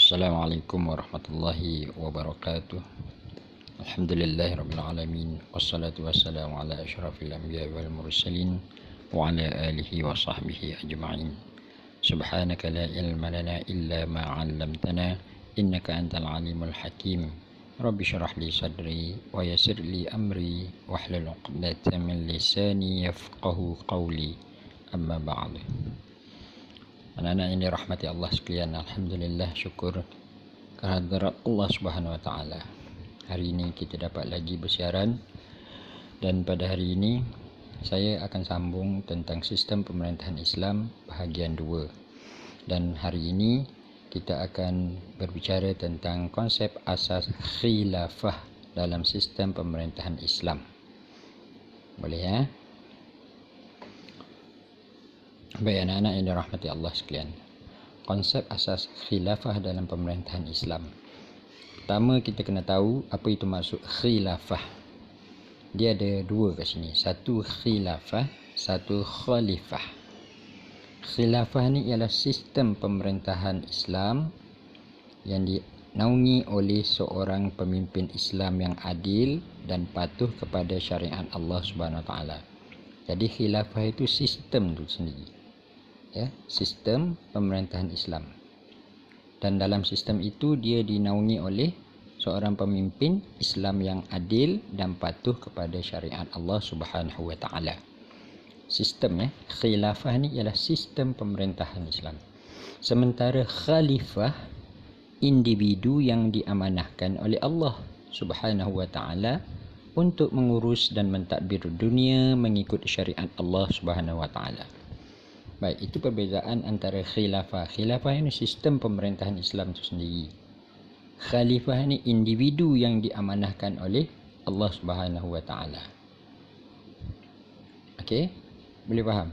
Assalamualaikum warahmatullahi wabarakatuh. Alhamdulillahirrabbilalamin. Wassalatu wassalamu ala ashrafil anbiya wal mursalin wa ala alihi wa sahbihi ajma'in. Subhanaka la ilma lana illa ma 'allamtana innaka antal alimul hakim. Rabbi shrah li sadri wa yassir li amri wahlul 'uqdatam min lisani yafqahu qawli. Amma ba'du. Anak-anak yang dirahmati Allah sekalian, alhamdulillah, syukur kehadirat Allah Subhanahu wa taala. Hari ini kita dapat lagi bersiaran, dan pada hari ini saya akan sambung tentang sistem pemerintahan Islam bahagian 2. Dan hari ini kita akan berbicara tentang konsep asas khilafah dalam sistem pemerintahan Islam. Boleh ya? Baik anak-anak yang dirahmati Allah sekalian, konsep asas khilafah dalam pemerintahan Islam. Pertama, kita kena tahu apa itu maksud khilafah. Dia ada dua kat sini, satu khilafah, satu khalifah. Khilafah ni ialah sistem pemerintahan Islam yang dinaungi oleh seorang pemimpin Islam yang adil dan patuh kepada syariat Allah Subhanahu Wa Taala. Jadi khilafah itu sistem tu sendiri. Ya, sistem pemerintahan Islam, dan dalam sistem itu dia dinaungi oleh seorang pemimpin Islam yang adil dan patuh kepada syariat Allah Subhanahu wa taala. Sistem khilafah ni ialah sistem pemerintahan Islam. Sementara khalifah, individu yang diamanahkan oleh Allah Subhanahu wa taala untuk mengurus dan mentadbir dunia mengikut syariat Allah Subhanahu wa taala. Baik, itu perbezaan antara khilafah. Khilafah ini sistem pemerintahan Islam itu sendiri. Khalifah ini individu yang diamanahkan oleh Allah Subhanahu wa taala. Okey? Boleh faham?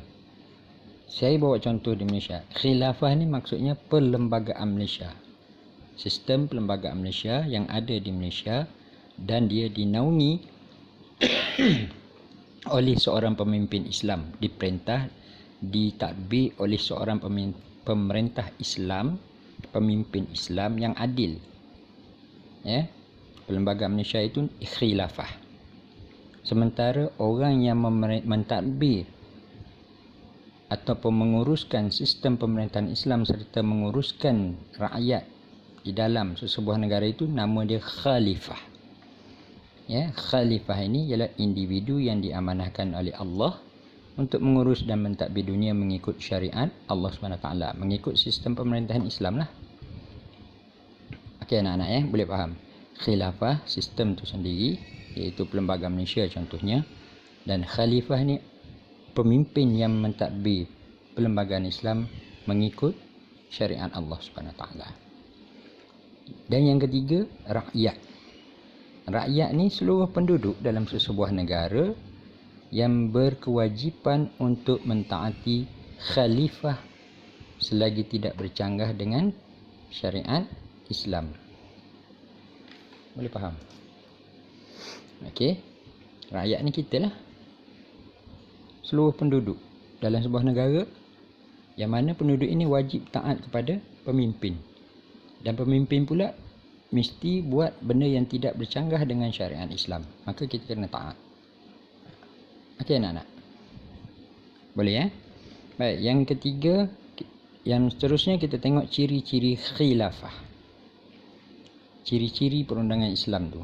Saya bawa contoh di Malaysia. Khilafah ni maksudnya perlembagaan Malaysia. Sistem perlembagaan Malaysia yang ada di Malaysia, dan dia dinaungi oleh seorang pemimpin Islam, diperintah, ditadbir oleh seorang pemerintah Islam, pemimpin Islam yang adil. Ya, perlembagaan Malaysia itu khilafah. Sementara orang yang mentadbir ataupun menguruskan sistem pemerintahan Islam serta menguruskan rakyat di dalam sesebuah negara itu, nama dia khalifah. Ya, khalifah ini ialah individu yang diamanahkan oleh Allah untuk mengurus dan mentadbir dunia mengikut syariat Allah SWT, mengikut sistem pemerintahan Islam lah. Okey anak-anak boleh faham? Khilafah sistem tu sendiri, iaitu perlembagaan Malaysia contohnya, dan khalifah ni pemimpin yang mentadbir perlembagaan Islam mengikut syariat Allah SWT. Dan yang ketiga, rakyat. Rakyat ni seluruh penduduk dalam sesebuah negara yang berkewajipan untuk mentaati khalifah selagi tidak bercanggah dengan syariat Islam. Boleh faham? Okey. Rakyat ni kita lah. Seluruh penduduk dalam sebuah negara yang mana penduduk ini wajib taat kepada pemimpin. Dan pemimpin pula mesti buat benda yang tidak bercanggah dengan syariat Islam. Maka kita kena taat. Okey anak-anak? Boleh ya? Baik, yang ketiga, yang seterusnya kita tengok ciri-ciri khilafah. Ciri-ciri perundangan Islam tu.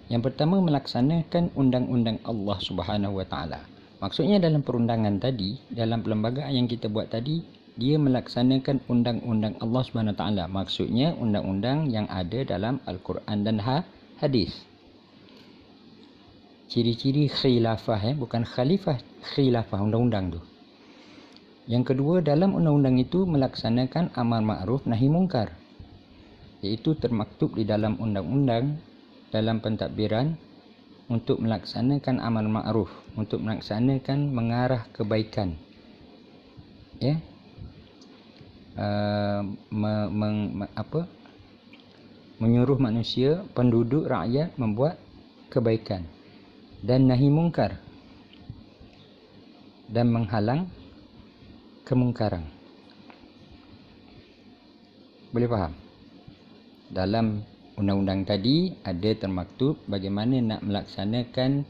Yang pertama, melaksanakan undang-undang Allah Subhanahu wa taala. Maksudnya dalam perundangan tadi, dalam perlembagaan yang kita buat tadi, dia melaksanakan undang-undang Allah Subhanahu wa taala. Maksudnya undang-undang yang ada dalam Al-Quran dan hadis. Ciri-ciri khilafah, bukan khalifah, khilafah, undang-undang tu. Yang kedua, dalam undang-undang itu melaksanakan amar ma'ruf nahi mungkar, iaitu termaktub di dalam undang-undang dalam pentadbiran untuk melaksanakan amar ma'ruf, untuk melaksanakan mengarah kebaikan. Ya. Menyuruh manusia, penduduk, rakyat membuat kebaikan, dan nahi mungkar, dan menghalang kemungkaran. Boleh faham? Dalam undang-undang tadi ada termaktub bagaimana nak melaksanakan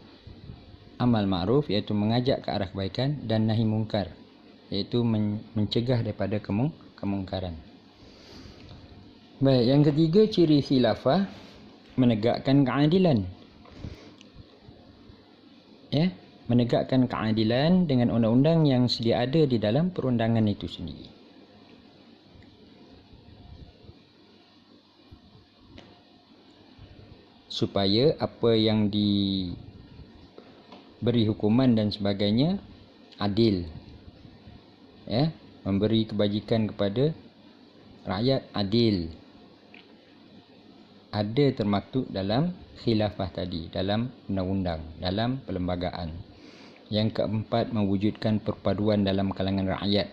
amal ma'ruf, iaitu mengajak ke arah kebaikan, dan nahi mungkar, iaitu mencegah daripada kemungkaran. Baik, yang ketiga ciri khilafah, menegakkan keadilan. Ya, menegakkan keadilan dengan undang-undang yang sedia ada di dalam perundangan itu sendiri. Supaya apa yang diberi hukuman dan sebagainya adil. Ya, memberi kebajikan kepada rakyat adil. Ada termaktub dalam khilafah tadi, dalam undang-undang, dalam perlembagaan. Yang keempat, mewujudkan perpaduan dalam kalangan rakyat.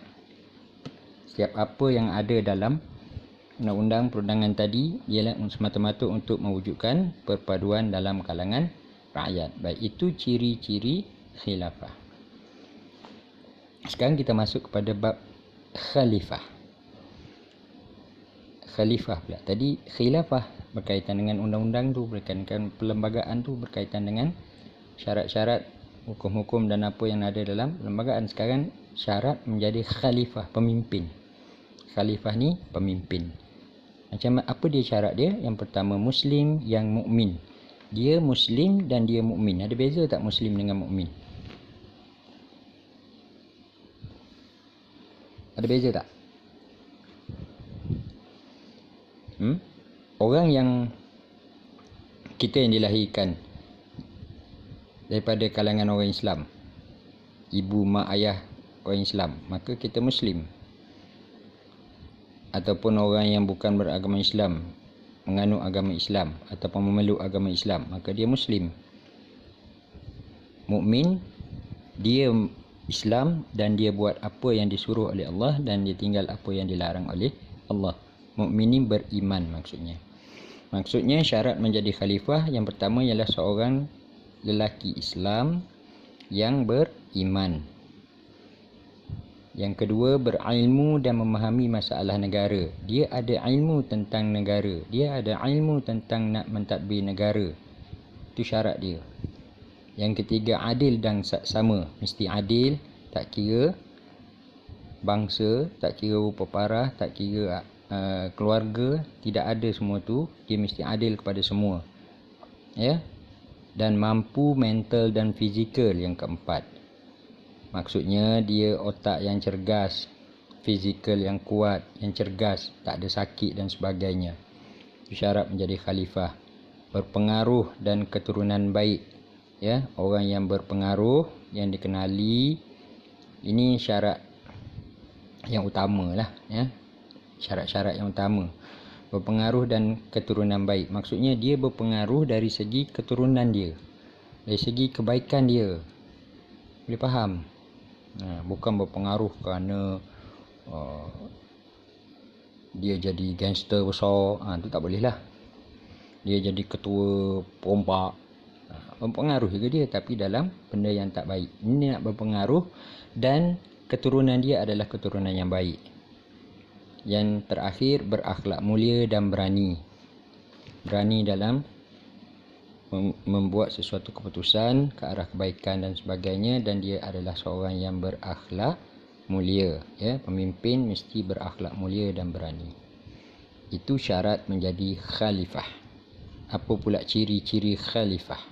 Setiap apa yang ada dalam undang-undang perundangan tadi ialah semata-mata untuk mewujudkan perpaduan dalam kalangan rakyat. Baik, itu ciri-ciri khilafah. Sekarang kita masuk kepada bab khalifah. Khalifah pula. Tadi khilafah berkaitan dengan undang-undang tu, berkaitan dengan perlembagaan tu, berkaitan dengan syarat-syarat, hukum-hukum dan apa yang ada dalam perlembagaan. Sekarang syarat menjadi khalifah, pemimpin. Khalifah ni pemimpin. Macam apa dia syarat dia? Yang pertama, muslim yang mukmin. Dia muslim dan dia mukmin. Ada beza tak muslim dengan mukmin? Ada beza tak? Orang yang kita yang dilahirkan daripada kalangan orang Islam, ibu, mak, ayah orang Islam, maka kita muslim. Ataupun orang yang bukan beragama Islam, menganut agama Islam ataupun memeluk agama Islam, maka dia muslim. Mukmin, dia Islam dan dia buat apa yang disuruh oleh Allah dan dia tinggal apa yang dilarang oleh Allah. Mukmin ni beriman maksudnya. Maksudnya syarat menjadi khalifah yang pertama ialah seorang lelaki Islam yang beriman. Yang kedua, berilmu dan memahami masalah negara. Dia ada ilmu tentang negara. Dia ada ilmu tentang nak mentadbir negara. Itu syarat dia. Yang ketiga, adil dan saksama. Mesti adil, tak kira bangsa, tak kira rupa parah, tak kira keluarga, tidak ada semua tu. Dia mesti adil kepada semua. Ya. Dan mampu mental dan fizikal yang keempat. Maksudnya dia otak yang cergas, fizikal yang kuat, yang cergas, tak ada sakit dan sebagainya. Itu syarat menjadi khalifah. Berpengaruh dan keturunan baik. Ya, orang yang berpengaruh, yang dikenali, ini syarat yang utama lah. Ya. Syarat-syarat yang utama. Berpengaruh dan keturunan baik. Maksudnya dia berpengaruh dari segi keturunan dia, dari segi kebaikan dia. Boleh faham? Bukan berpengaruh kerana dia jadi gangster besar. Itu tak boleh lah. Dia jadi ketua perompak. Berpengaruh juga dia, tapi dalam benda yang tak baik. Ini nak berpengaruh dan keturunan dia adalah keturunan yang baik. Yang terakhir, berakhlak mulia dan berani. Berani dalam membuat sesuatu keputusan ke arah kebaikan dan sebagainya, dan dia adalah seorang yang berakhlak mulia. Ya, pemimpin mesti berakhlak mulia dan berani. Itu syarat menjadi khalifah. Apa pula ciri-ciri khalifah?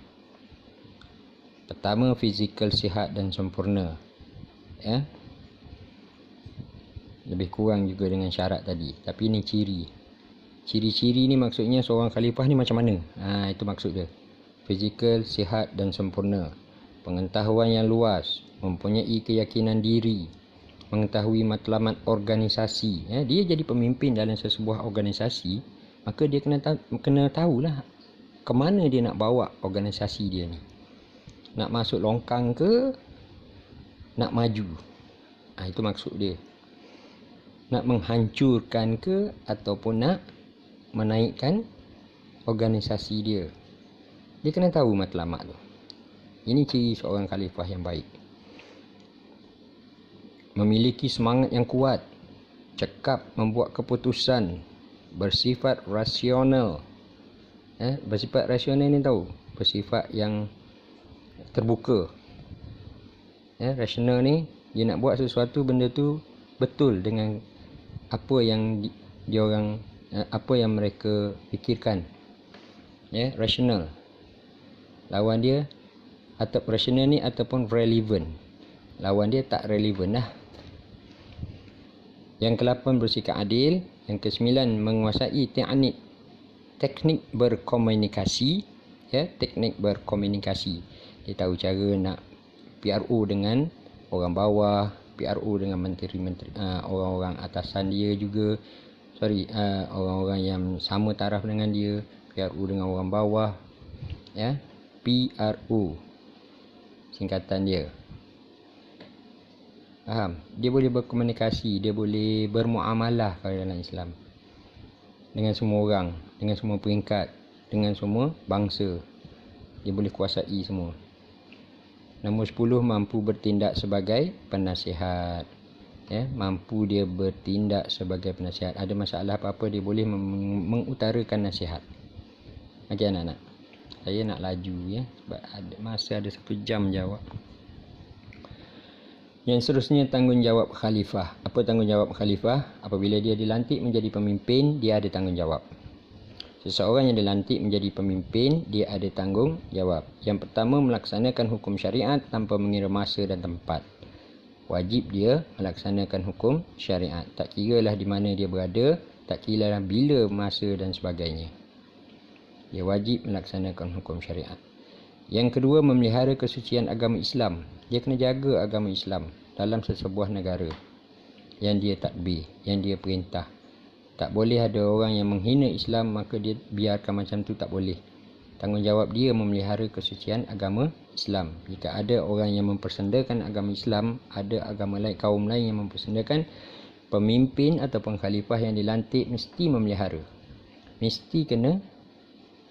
Pertama, fizikal sihat dan sempurna. Ya. Lebih kurang juga dengan syarat tadi, tapi ini ciri. Ciri-ciri ni maksudnya seorang khalifah ni macam mana? Itu maksud dia. Fizikal, sihat dan sempurna. Pengetahuan yang luas, mempunyai keyakinan diri, mengetahui matlamat organisasi. Ya, dia jadi pemimpin dalam sesebuah organisasi, maka dia kena tahulah ke mana dia nak bawa organisasi dia ni. Nak masuk longkang ke nak maju? Itu maksud dia. Nak menghancurkan ke ataupun nak menaikkan organisasi dia. Dia kena tahu matlamat tu. Ini ciri seorang khalifah yang baik. Memiliki semangat yang kuat, cekap membuat keputusan, bersifat rasional. Bersifat rasional ni tahu, bersifat yang terbuka. Rasional ni dia nak buat sesuatu benda tu betul dengan apa yang dia orang apa yang mereka fikirkan. Rasional. Lawan dia atau rasional ni ataupun relevant. Lawan dia tak relevan lah. Yang ke-8 bersikap adil. Yang ke-9 menguasai teknik berkomunikasi. Teknik berkomunikasi. Dia tahu cara nak PRO dengan orang bawah, PRO dengan menteri-menteri, orang-orang atasan dia juga. Orang-orang yang sama taraf dengan dia, PRO dengan orang bawah. PRO singkatan dia. Faham? Dia boleh berkomunikasi, dia boleh bermuamalah kalau dalam Islam. Dengan semua orang, dengan semua peringkat, dengan semua bangsa. Dia boleh kuasai semua. Nombor 10, mampu bertindak sebagai penasihat. Mampu dia bertindak sebagai penasihat. Ada masalah apa-apa dia boleh mengutarakan nasihat. Okey anak-anak. Saya nak laju sebab masa ada 1 jam jawab. Yang seterusnya, tanggungjawab khalifah. Apa tanggungjawab khalifah? Apabila dia dilantik menjadi pemimpin, dia ada tanggungjawab. Seseorang yang dilantik menjadi pemimpin, dia ada tanggungjawab. Yang pertama, melaksanakan hukum syariat tanpa mengira masa dan tempat. Wajib dia melaksanakan hukum syariat. Tak kira lah di mana dia berada, tak kira lah bila, masa dan sebagainya. Dia wajib melaksanakan hukum syariat. Yang kedua, memelihara kesucian agama Islam. Dia kena jaga agama Islam dalam sesebuah negara yang dia tadbir, yang dia perintah. Tak boleh ada orang yang menghina Islam maka dia biarkan macam tu, tak boleh. Tanggungjawab dia memelihara kesucian agama Islam. Jika ada orang yang mempersendakan agama Islam, ada agama lain, kaum lain yang mempersendakan, pemimpin atau khalifah yang dilantik mesti memelihara. Mesti kena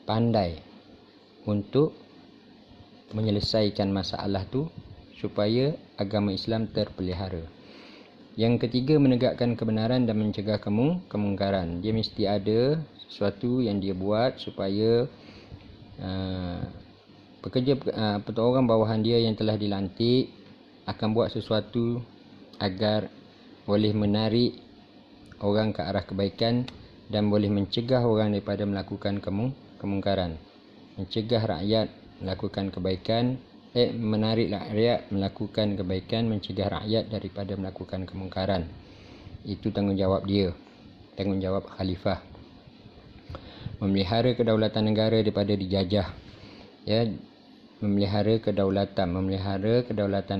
pandai untuk menyelesaikan masalah tu supaya agama Islam terpelihara. Yang ketiga, menegakkan kebenaran dan mencegah kemungkaran. Dia mesti ada sesuatu yang dia buat supaya orang bawahan dia yang telah dilantik akan buat sesuatu agar boleh menarik orang ke arah kebaikan dan boleh mencegah orang daripada melakukan kemungkaran. Mencegah rakyat melakukan kebaikan, menarik rakyat melakukan kebaikan, mencegah rakyat daripada melakukan kemungkaran. Itu tanggungjawab dia, tanggungjawab khalifah. Memelihara kedaulatan negara daripada dijajah. Memelihara kedaulatan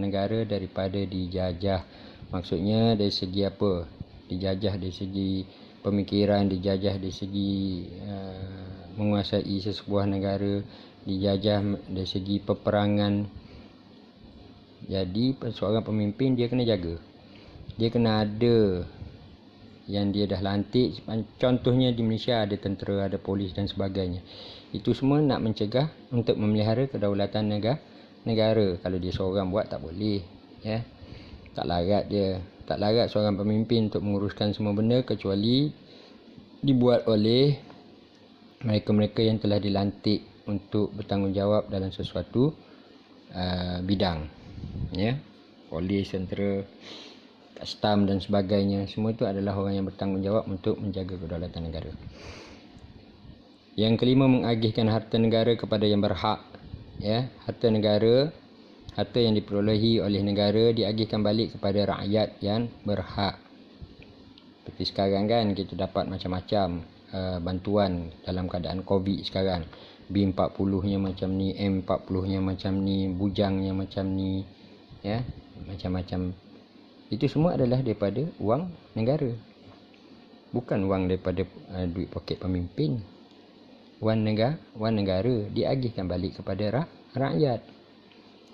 negara daripada dijajah. Maksudnya dari segi apa? Dijajah dari segi pemikiran, dijajah dari segi menguasai sesebuah negara, dijajah dari segi peperangan. Jadi seorang pemimpin dia kena jaga. Dia kena ada yang dia dah lantik. Contohnya di Malaysia ada tentera, ada polis dan sebagainya. Itu semua nak mencegah untuk memelihara kedaulatan negara. Kalau dia seorang buat tak boleh. Tak larat seorang pemimpin untuk menguruskan semua benda kecuali dibuat oleh mereka-mereka yang telah dilantik untuk bertanggungjawab dalam sesuatu bidang. Polis, tentera, custom dan sebagainya. Semua itu adalah orang yang bertanggungjawab untuk menjaga kedaulatan negara. Yang kelima, mengagihkan harta negara kepada yang berhak. Harta negara, harta yang diperolehi oleh negara diagihkan balik kepada rakyat yang berhak. Seperti sekarang kan kita dapat macam-macam bantuan dalam keadaan COVID sekarang. B40-nya macam ni, M40-nya macam ni, bujangnya macam ni, macam-macam. Itu semua adalah daripada wang negara, bukan wang daripada duit poket pemimpin. Wang negara diagihkan balik kepada rakyat.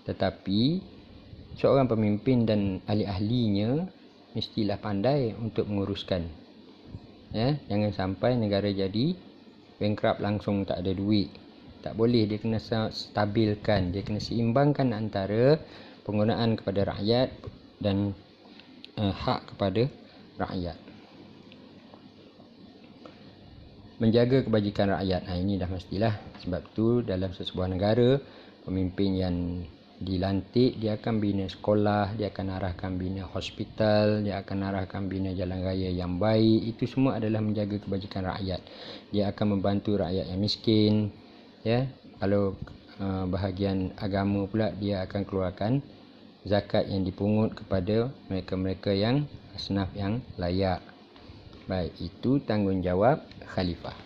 Tetapi seorang pemimpin dan ahli-ahlinya mestilah pandai untuk menguruskan. Jangan sampai negara jadi bankrupt langsung, tak ada duit. Tak boleh, dia kena stabilkan, dia kena seimbangkan antara penggunaan kepada rakyat dan hak kepada rakyat. menjaga kebajikan rakyat. Ini dah mestilah. Sebab tu dalam sebuah negara, pemimpin yang dilantik, dia akan bina sekolah, dia akan arahkan bina hospital, dia akan arahkan bina jalan raya yang baik. Itu semua adalah menjaga kebajikan rakyat. Dia akan membantu rakyat yang miskin. Ya, kalau bahagian agama pula, dia akan keluarkan zakat yang dipungut kepada mereka-mereka yang asnaf yang layak. Baik, itu tanggungjawab khalifah.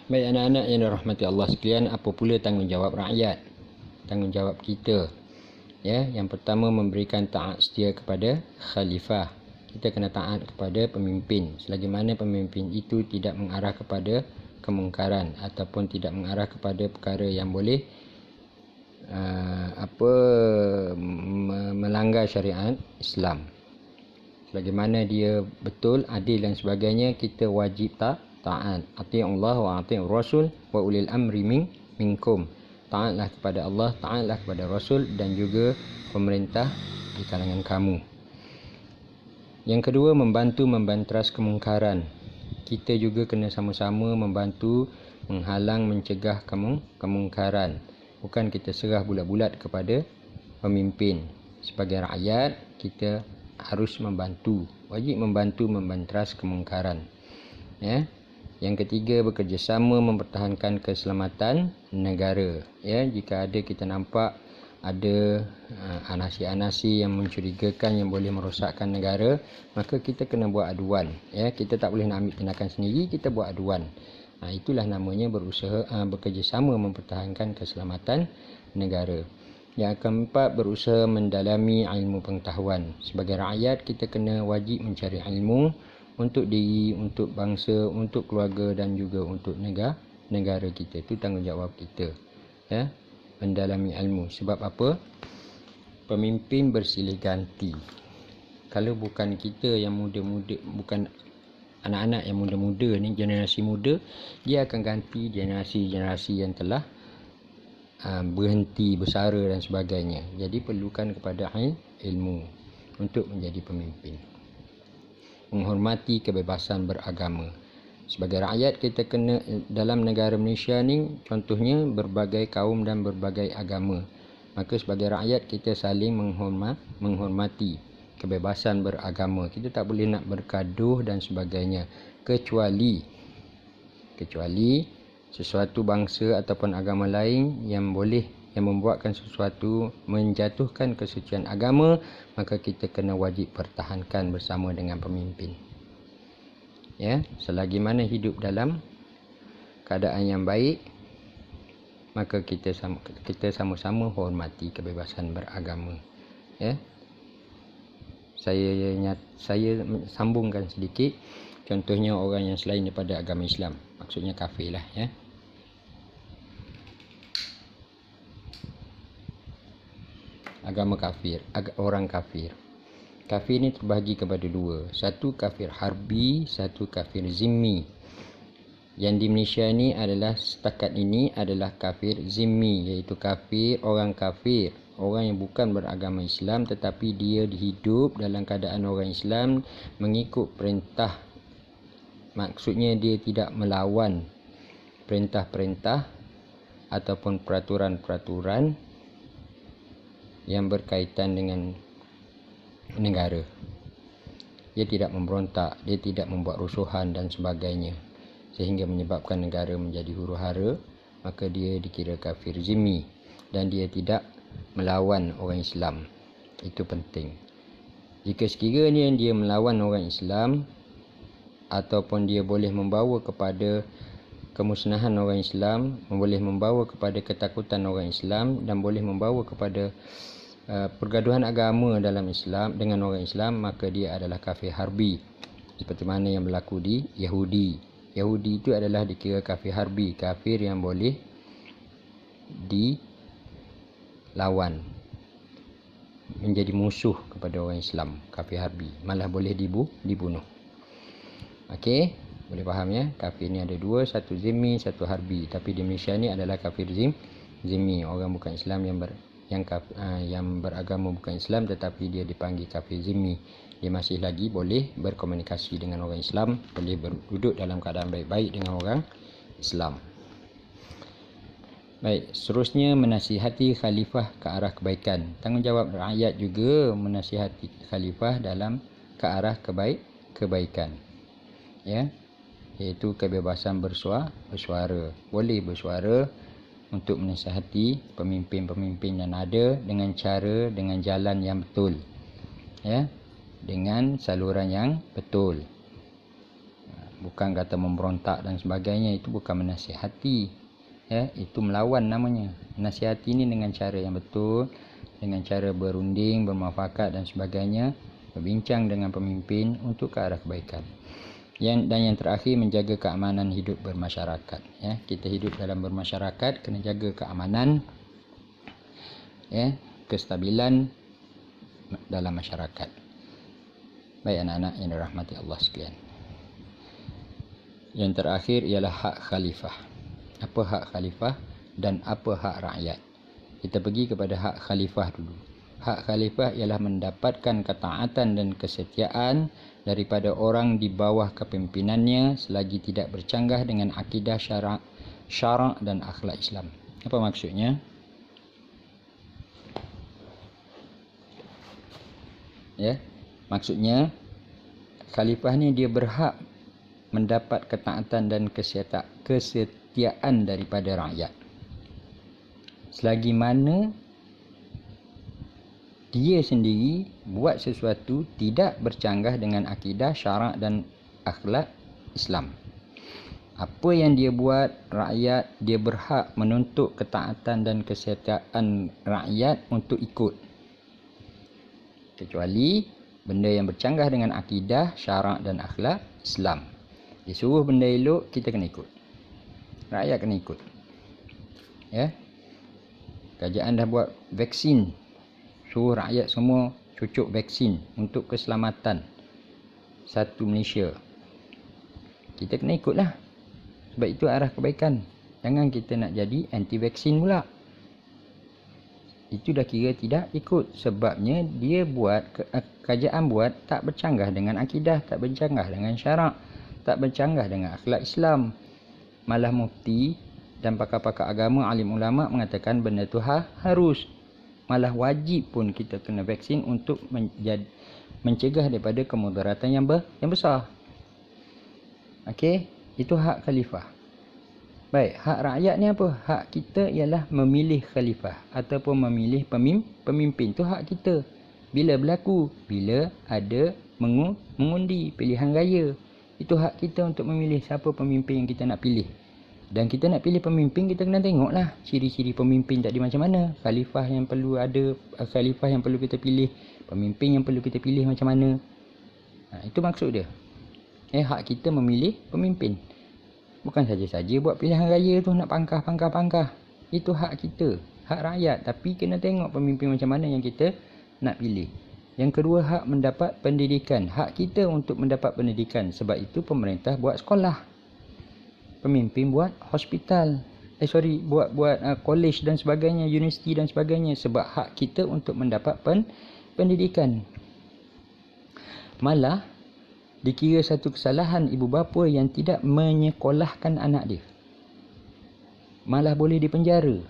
Baik anak-anak yang dirahmati Allah sekalian, apa pula tanggungjawab rakyat? Tanggungjawab kita. Ya, yang pertama memberikan taat setia kepada khalifah. Kita kena taat kepada pemimpin. Selagi mana pemimpin itu tidak mengarah kepada kemungkaran ataupun tidak mengarah kepada perkara yang boleh melanggar syariat Islam. Selagi mana dia betul, adil dan sebagainya, kita wajib taat. Ati'ullah wa ati'ur rasul wa ulil amri minkum. Taatlah kepada Allah, taatlah kepada Rasul dan juga pemerintah di kalangan kamu. Yang kedua, membantu membanteras kemungkaran. Kita juga kena sama-sama membantu menghalang, mencegah kemungkaran. Bukan kita serah bulat-bulat kepada pemimpin. Sebagai rakyat, kita harus membantu, wajib membantu membanteras kemungkaran. Ya. Yang ketiga, bekerjasama mempertahankan keselamatan negara. Ya, jika ada kita nampak ada anasi-anasi yang mencurigakan yang boleh merosakkan negara, maka kita kena buat aduan. Ya, kita tak boleh nak ambil tindakan sendiri, kita buat aduan. Itulah namanya berusaha bekerjasama mempertahankan keselamatan negara. Yang keempat, berusaha mendalami ilmu pengetahuan. Sebagai rakyat, kita kena wajib mencari ilmu untuk diri, untuk bangsa, untuk keluarga dan juga untuk negara kita. Itu tanggungjawab kita. Ya, mendalami ilmu. Sebab apa? Pemimpin bersilih ganti. Kalau bukan kita yang muda-muda, bukan anak-anak yang muda-muda ni, generasi muda, dia akan ganti generasi-generasi yang telah berhenti, bersara dan sebagainya. Jadi perlukan kepada ilmu untuk menjadi pemimpin. Menghormati kebebasan beragama. Sebagai rakyat, kita kena, dalam negara Malaysia ni contohnya berbagai kaum dan berbagai agama. Maka sebagai rakyat, kita saling menghormati kebebasan beragama. Kita tak boleh nak bergaduh dan sebagainya, kecuali sesuatu bangsa ataupun agama lain yang membuatkan sesuatu menjatuhkan kesucian agama, maka kita kena wajib pertahankan bersama dengan pemimpin. Ya, selagi mana hidup dalam keadaan yang baik, maka kita sama-sama hormati kebebasan beragama. Ya. Saya sambungkan sedikit. Contohnya orang yang selain daripada agama Islam, maksudnya kafir lah, ya. Agama kafir, orang kafir. Kafir ni terbahagi kepada dua. Satu kafir harbi, satu kafir zimmi. Yang di Malaysia ni adalah setakat ini adalah kafir zimmi, iaitu orang kafir, orang yang bukan beragama Islam tetapi dia hidup dalam keadaan orang Islam, mengikut perintah. Maksudnya dia tidak melawan perintah-perintah ataupun peraturan-peraturan yang berkaitan dengan negara. Dia tidak memberontak, dia tidak membuat rusuhan dan sebagainya sehingga menyebabkan negara menjadi huru-hara, maka dia dikira kafir zimmi dan dia tidak melawan orang Islam. Itu penting. Jika sekiranya dia melawan orang Islam ataupun dia boleh membawa kepada kemusnahan orang Islam, boleh membawa kepada ketakutan orang Islam dan boleh membawa kepada pergaduhan agama dalam Islam dengan orang Islam, maka dia adalah kafir harbi. Seperti mana yang berlaku di Yahudi. Yahudi itu adalah dikira kafir harbi, kafir yang boleh dilawan, menjadi musuh kepada orang Islam, kafir harbi, malah boleh dibunuh. Okey, boleh faham ya? Kafir ni ada dua, satu zimmi, satu harbi. Tapi di Malaysia ni adalah kafir zimmi, orang bukan Islam yang yang beragama bukan Islam tetapi dia dipanggil kafir zimmi, dia masih lagi boleh berkomunikasi dengan orang Islam, boleh duduk dalam keadaan baik-baik dengan orang Islam. Baik, seterusnya menasihati khalifah ke arah kebaikan. Tanggungjawab rakyat juga menasihati khalifah dalam ke arah kebaikan. Ya, iaitu kebebasan bersuara. Boleh bersuara untuk menasihati pemimpin-pemimpin yang ada dengan jalan yang betul. Ya, dengan saluran yang betul. Bukan kata memberontak dan sebagainya, itu bukan menasihati. Ya, itu melawan namanya. Nasihati ini dengan cara yang betul, dengan cara berunding, bermuafakat dan sebagainya, berbincang dengan pemimpin untuk ke arah kebaikan. Dan yang terakhir, menjaga keamanan hidup bermasyarakat. Ya, kita hidup dalam bermasyarakat, kena jaga keamanan, ya, kestabilan dalam masyarakat. Baik anak-anak yang dirahmati Allah sekalian. Yang terakhir ialah hak khalifah. Apa hak khalifah dan apa hak rakyat? Kita pergi kepada hak khalifah dulu. Hak khalifah ialah mendapatkan ketaatan dan kesetiaan daripada orang di bawah kepimimpinannya selagi tidak bercanggah dengan akidah syarak dan akhlak Islam. Apa maksudnya? Ya, maksudnya khalifah ni dia berhak mendapat ketaatan dan kesetiaan daripada rakyat selagi mana dia sendiri buat sesuatu tidak bercanggah dengan akidah syarak dan akhlak Islam. Apa yang dia buat, rakyat dia berhak menuntut ketaatan dan kesetiaan rakyat untuk ikut, kecuali benda yang bercanggah dengan akidah syarak dan akhlak Islam. Disuruh benda elok, kita kena ikut. Rakyat kena ikut. Ya. Kerajaan dah buat vaksin. Suruh rakyat semua cucuk vaksin untuk keselamatan satu Malaysia. Kita kena ikutlah. Sebab itu arah kebaikan. Jangan kita nak jadi anti vaksin pula. Itu dah kira tidak ikut. Sebabnya dia buat, kerajaan buat tak bercanggah dengan akidah, tak bercanggah dengan syarak, tak bercanggah dengan akhlak Islam. Malah mufti dan pakar-pakar agama, alim ulama mengatakan benda tu harus, malah wajib pun kita kena vaksin untuk mencegah daripada kemudaratan yang besar. Okey, itu hak khalifah. Baik, hak rakyat ni apa? Hak kita ialah memilih khalifah ataupun memilih pemimpin. Tu hak kita. Bila berlaku? Bila ada mengundi pilihan raya. Itu hak kita untuk memilih siapa pemimpin yang kita nak pilih. Dan kita nak pilih pemimpin, kita kena tengoklah ciri-ciri pemimpin tadi macam mana. Khalifah yang perlu ada, khalifah yang perlu kita pilih, pemimpin yang perlu kita pilih macam mana. Itu maksud dia. Hak kita memilih pemimpin. Bukan saja-saja buat pilihan raya tu nak pangkah. Itu hak kita, hak rakyat. Tapi kena tengok pemimpin macam mana yang kita nak pilih. Yang kedua, hak mendapat pendidikan. Hak kita untuk mendapat pendidikan. Sebab itu pemerintah buat sekolah. Pemimpin buat hospital. Buat college dan sebagainya, universiti dan sebagainya. Sebab hak kita untuk mendapat pendidikan. Malah dikira satu kesalahan ibu bapa yang tidak menyekolahkan anak dia. Malah boleh dipenjara.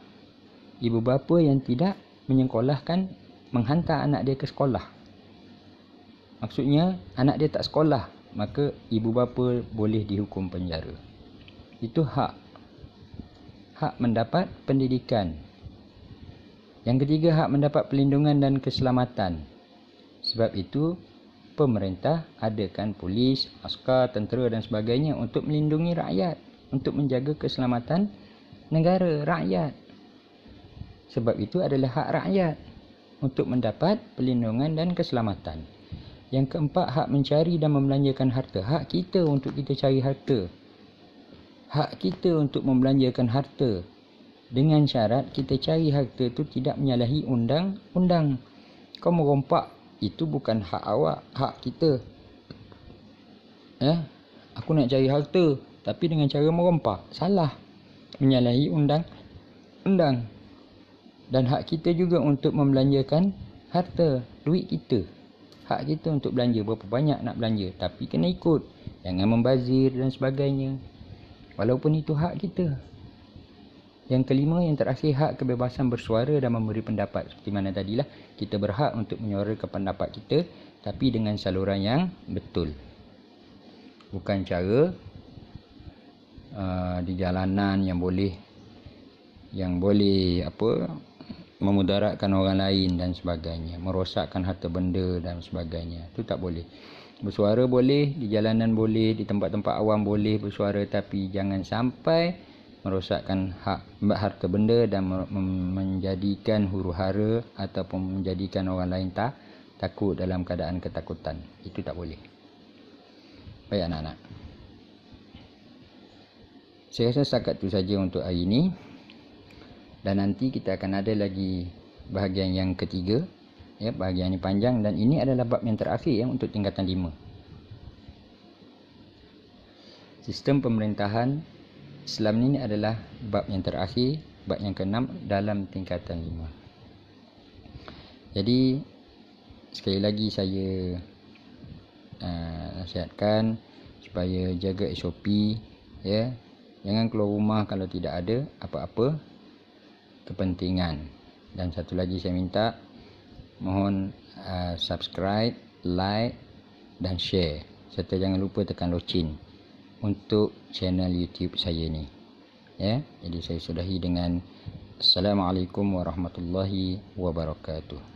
Ibu bapa yang tidak menyekolahkan, menghantar anak dia ke sekolah. Maksudnya anak dia tak sekolah, maka ibu bapa boleh dihukum penjara. Itu hak mendapat pendidikan. Yang ketiga, hak mendapat perlindungan dan keselamatan. Sebab itu pemerintah adakan polis, askar, tentera dan sebagainya untuk melindungi rakyat, untuk menjaga keselamatan negara, rakyat. Sebab itu adalah hak rakyat untuk mendapat perlindungan dan keselamatan. Yang keempat, hak mencari dan membelanjakan harta. Hak kita untuk kita cari harta. Hak kita untuk membelanjakan harta. Dengan syarat kita cari harta tu tidak menyalahi undang-undang. Kau merompak, itu bukan hak awak, hak kita. Aku nak cari harta tapi dengan cara merompak, salah, menyalahi undang-undang. Dan hak kita juga untuk membelanjakan harta, duit kita. Hak kita untuk belanja, berapa banyak nak belanja. Tapi kena ikut, jangan membazir dan sebagainya. Walaupun itu hak kita. Yang kelima, yang terakhir, hak kebebasan bersuara dan memberi pendapat. Seperti mana tadilah, kita berhak untuk menyuarakan pendapat kita, tapi dengan saluran yang betul. Bukan cara di jalanan yang boleh memudaratkan orang lain dan sebagainya, merosakkan harta benda dan sebagainya. Itu tak boleh. Bersuara boleh, di jalanan boleh, di tempat-tempat awam boleh bersuara, tapi jangan sampai merosakkan harta benda dan menjadikan huru-hara ataupun menjadikan orang lain takut dalam keadaan ketakutan. Itu tak boleh. Baik anak-anak, saya rasa setakat itu saja untuk hari ini. Dan nanti kita akan ada lagi bahagian yang ketiga. Bahagian ini panjang dan ini adalah bab yang terakhir untuk tingkatan 5. Sistem pemerintahan Islam ini adalah bab yang terakhir, bab yang ke-6 dalam tingkatan 5. Jadi sekali lagi saya nasihatkan supaya jaga SOP, jangan keluar rumah kalau tidak ada apa-apa kepentingan. Dan satu lagi saya minta, mohon subscribe, like dan share, serta jangan lupa tekan loceng untuk channel YouTube saya ni. Jadi saya sudahi dengan Assalamualaikum warahmatullahi wabarakatuh.